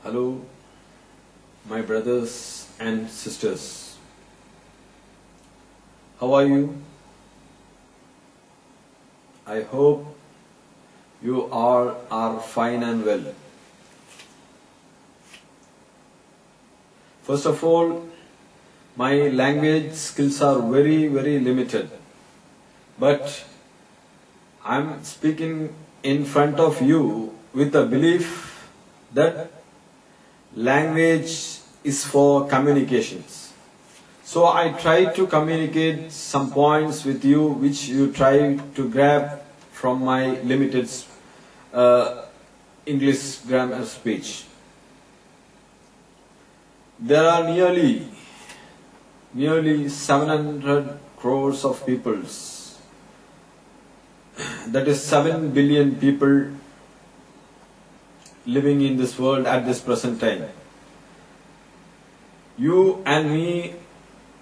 Hello, my brothers and sisters. How are you? I hope you all are fine and well. First of all, my language skills are very limited. But I'm speaking in front of you with the belief that language is for communications. So I try to communicate some points with you which you try to grab from my limited English grammar speech. There are nearly 700 crores of peoples. That is 7 billion people living in this world at this present time. You and me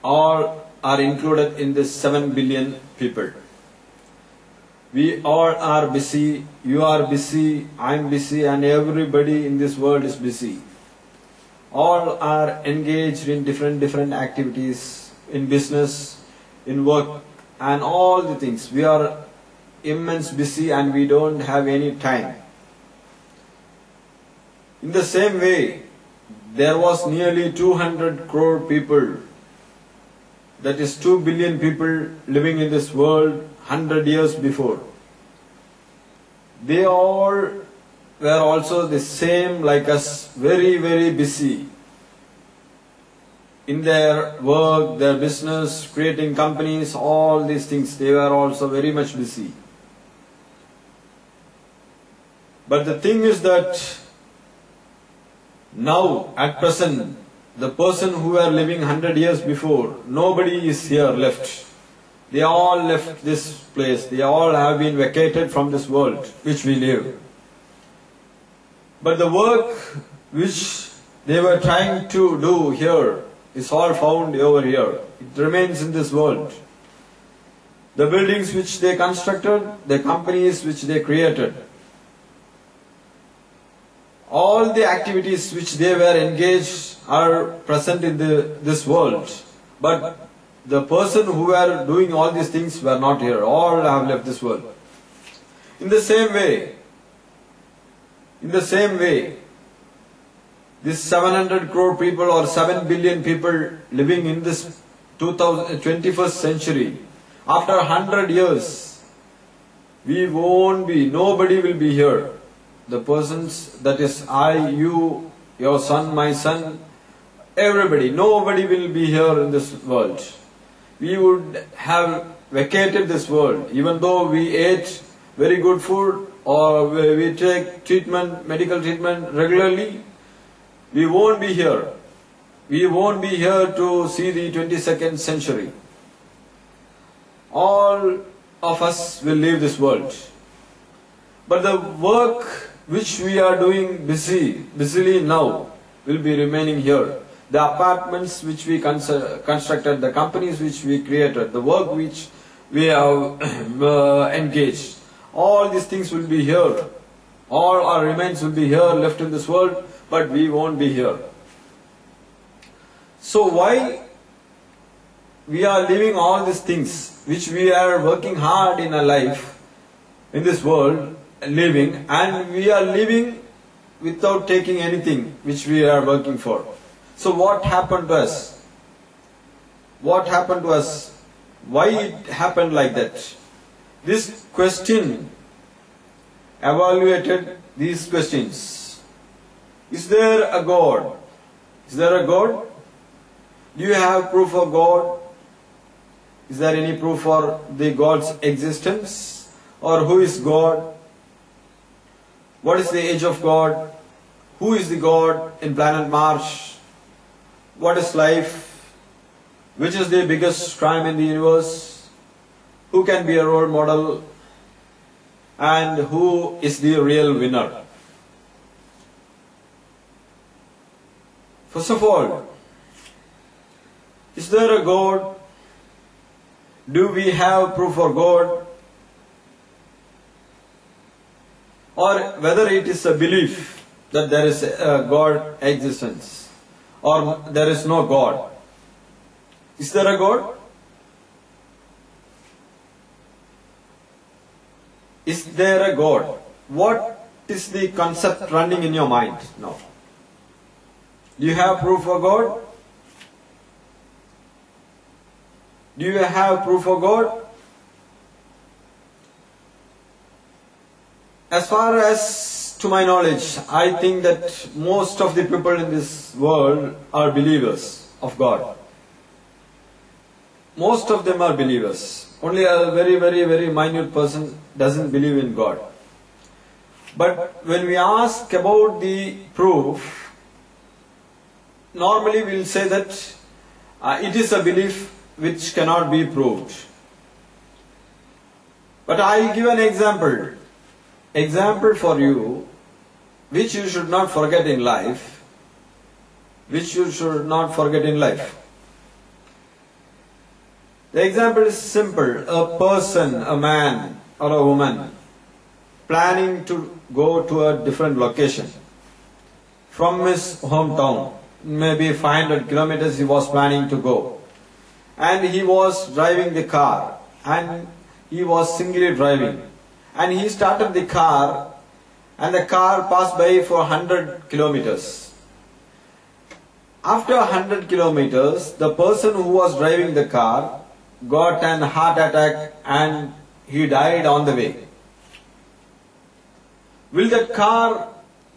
all are included in this 7 billion people. We all are busy, you are busy, I am busy, and everybody in this world is busy. All are engaged in different activities, in business, in work, and all the things. We are immense busy and we don't have any time. In the same way, there was nearly 200 crore people, that is 2 billion people living in this world 100 years before. They all were also the same like us, very busy in their work, their business, creating companies, all these things. They were also very much busy. But the thing is that now, at present, the person who were living 100 years before, nobody is here left. They all left this place. They all have been vacated from this world which we live. But the work which they were trying to do here is all found over here. It remains in this world. The buildings which they constructed, the companies which they created, all the activities which they were engaged are present in this world. But the person who were doing all these things were not here. All have left this world. In the same way, this 700 crore people or 7 billion people living in this 21st century, after 100 years, nobody will be here. The persons, that is I, you, your son, my son, everybody, nobody will be here in this world. We would have vacated this world, even though we ate very good food or we take medical treatment regularly. We won't be here. We won't be here to see the 22nd century. All of us will leave this world. But the work which we are doing busily now will be remaining here. The apartments which we constructed, the companies which we created, the work which we have engaged, all these things will be here. All our remains will be here, left in this world, but we won't be here. So why we are living all these things which we are working hard in our life, in this world, living, and we are living without taking anything which we are working for. So what happened to us? What happened to us? Why it happened like that? This question evaluated these questions. Is there a God? Is there a God? Do you have proof of God? Is there any proof for the God's existence? Or who is God? What is the age of God? Who is the God in planet Mars? What is life? Which is the biggest crime in the universe? Who can be a role model? And who is the real winner? First of all, is there a God? Do we have proof for God? Or whether it is a belief that there is a God existence or there is no God. Is there a God? Is there a God? What is the concept running in your mind now? Do you have proof of God? Do you have proof of God? As far as to my knowledge, I think that most of the people in this world are believers of God. Most of them are believers. Only a very, very, very minute person doesn't believe in God. But when we ask about the proof, normally we will say that it is a belief which cannot be proved. But I will give an example. Example for you, which you should not forget in life. Which you should not forget in life. The example is simple. A person, a man or a woman planning to go to a different location from his hometown, maybe 500 kilometers he was planning to go, and he was driving the car and he was singly driving, and he started the car and the car passed by for 100 kilometers. After 100 kilometers, the person who was driving the car got an heart attack and he died on the way. Will that car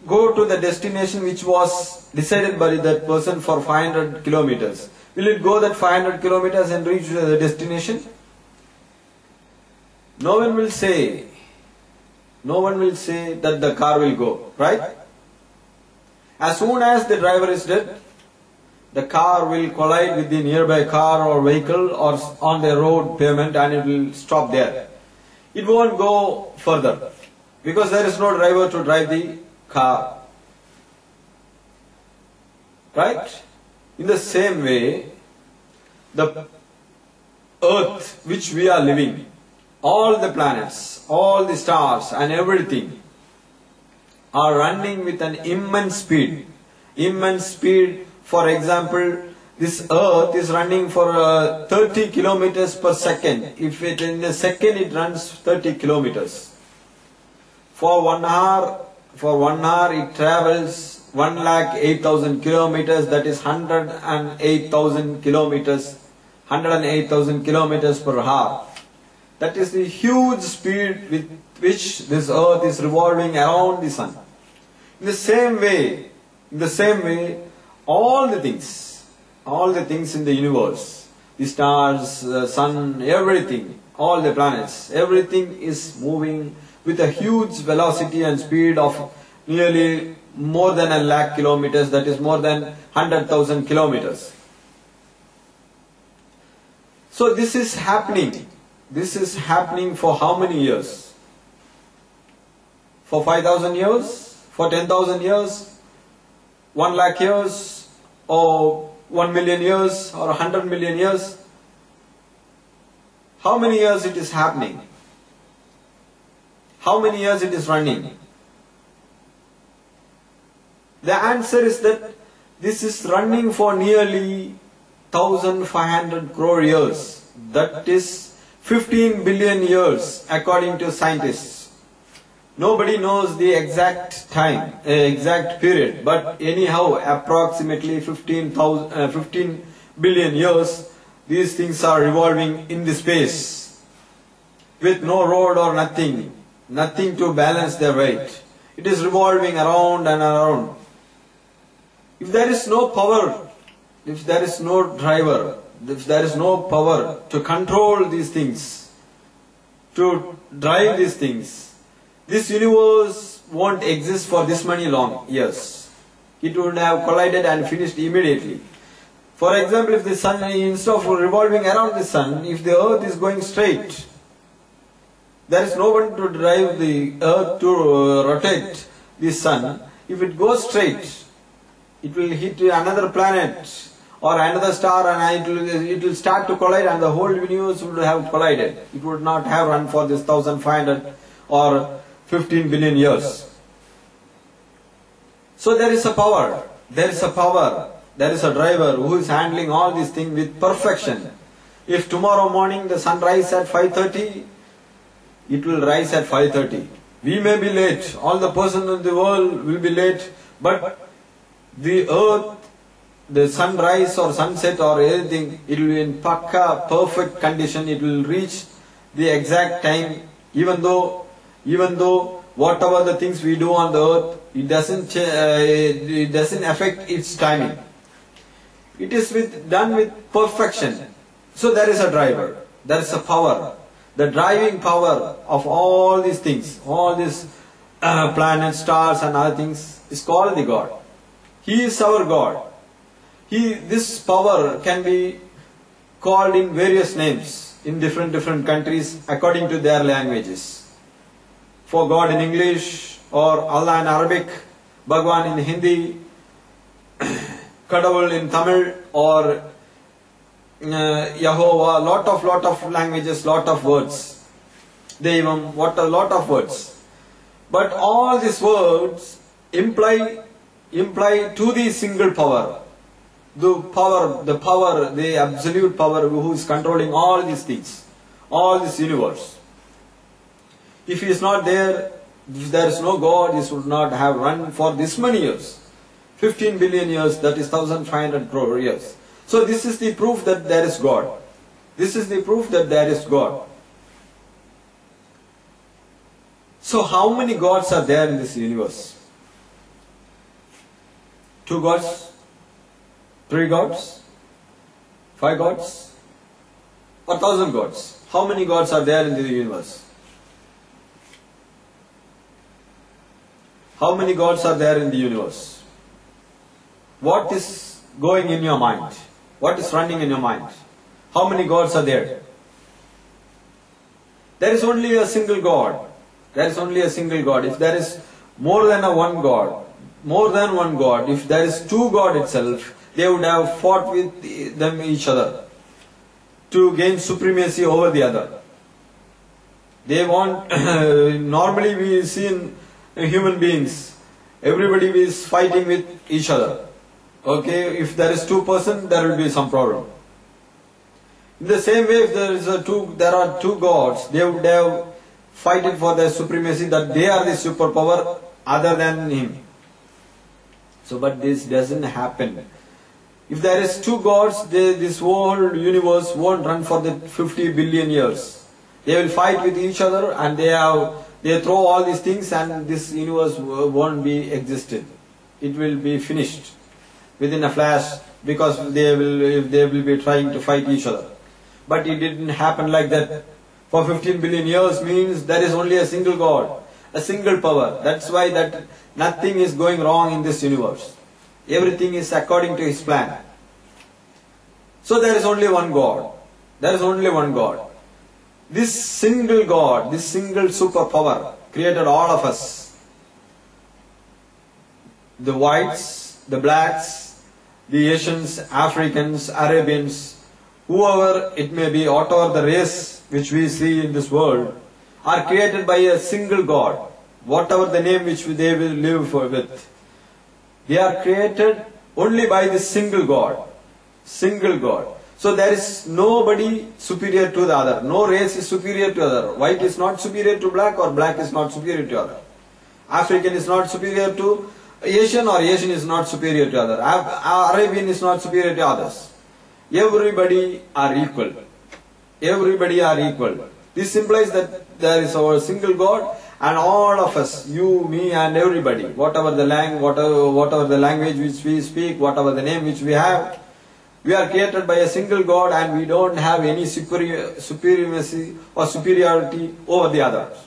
go to the destination which was decided by that person for 500 kilometers? Will it go that 500 kilometers and reach the destination? No one will say that the car will go, right? As soon as the driver is dead, the car will collide with the nearby car or vehicle or on the road pavement and it will stop there. It won't go further because there is no driver to drive the car. Right? In the same way, the earth which we are living, all the planets, all the stars and everything are running with an immense speed. Immense speed. For example, this earth is running for 30 kilometers per second. If it in a second it runs 30 kilometers. For 1 hour it travels 1,08,000 kilometers, that is 108,000 kilometers, 108,000 kilometers per hour. That is the huge speed with which this earth is revolving around the sun. In the same way, all the things in the universe, the stars, sun, everything, all the planets, everything is moving with a huge velocity and speed of nearly more than 1,00,000 kilometers, that is more than 100,000 kilometers. So this is happening. This is happening for how many years? For 5,000 years? For 10,000 years? 1,00,000 years? Or 1 million years? Or 100 million years? How many years it is happening? How many years it is running? The answer is that this is running for nearly 1,500 crore years. That is 15 billion years according to scientists. Nobody knows the exact time, exact period, but anyhow approximately 15 billion years these things are revolving in the space with no road or nothing to balance their weight. It is revolving around and around. If there is no power, if there is no driver, if there is no power to control these things, to drive these things, this universe won't exist for this many long years. It would have collided and finished immediately. For example, if the sun, instead of revolving around the sun, if the earth is going straight, there is no one to drive the earth to rotate the sun. If it goes straight, it will hit another planet or another star and it will start to collide and the whole universe would have collided. It would not have run for this 1,500 or 15 billion years. So there is a power, there is a power, there is a driver who is handling all these things with perfection. If tomorrow morning the sun rises at 5:30, it will rise at 5:30. We may be late, all the persons in the world will be late, but the earth, the sunrise or sunset or anything, it will be in pakka, perfect condition, it will reach the exact time, even though whatever the things we do on the earth, it doesn't affect its timing. It is done with perfection. So there is a driver, there is a power. The driving power of all these things, all these planets, stars and other things is called the God. He is our God. This power can be called in various names in different countries according to their languages. For God in English, or Allah in Arabic, Bhagwan in Hindi, Kadavul in Tamil, or Yahovah, lot of languages, lot of words. Devam, what a lot of words. But all these words imply to the single power. The absolute power who is controlling all these things, all this universe. If he is not there, if there is no God, he should not have run for this many years. 15 billion years, that is 1500 crore years. So this is the proof that there is God. This is the proof that there is God. So how many gods are there in this universe? 2 gods? 3 gods? 5 gods? Or 1000 gods? How many gods are there in the universe? How many gods are there in the universe? What is going in your mind? What is running in your mind? How many gods are there? There is only a single God. There is only a single God. If there is more than one God, if there is 2 gods itself, they would have fought with each other to gain supremacy over the other. They want, normally we see in human beings, everybody is fighting with each other. Okay, if there is 2 persons, there will be some problem. In the same way, if there are two gods, they would have fighting for their supremacy, that they are the superpower other than him. So, but this doesn't happen. If there is 2 gods, this whole universe won't run for the 50 billion years. They will fight with each other, and they throw all these things, and this universe won't be existed. It will be finished within a flash, because they will be trying to fight each other. But it didn't happen like that. For 15 billion years means there is only a single God, a single power. That's why that nothing is going wrong in this universe. Everything is according to His plan. So there is only one God. There is only one God. This single God, this single superpower created all of us. The whites, the blacks, the Asians, Africans, Arabians, whoever it may be, whatever the race which we see in this world, are created by a single God, whatever the name which they will live with. They are created only by this single God. Single God. So there is nobody superior to the other. No race is superior to the other. White is not superior to black, or black is not superior to other. African is not superior to Asian, or Asian is not superior to other. Arabian is not superior to others. Everybody are equal. Everybody are equal. This implies that there is our single God, and all of us, you, me and everybody, whatever the language which we speak, whatever the name which we have, we are created by a single God, and we don't have any supremacy or superiority over the others.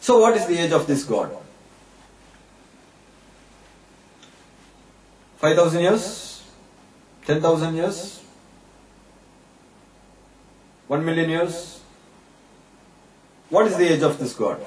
So what is the age of this God? 5,000 years? 10,000 years? 1 million years? What is the age of this God?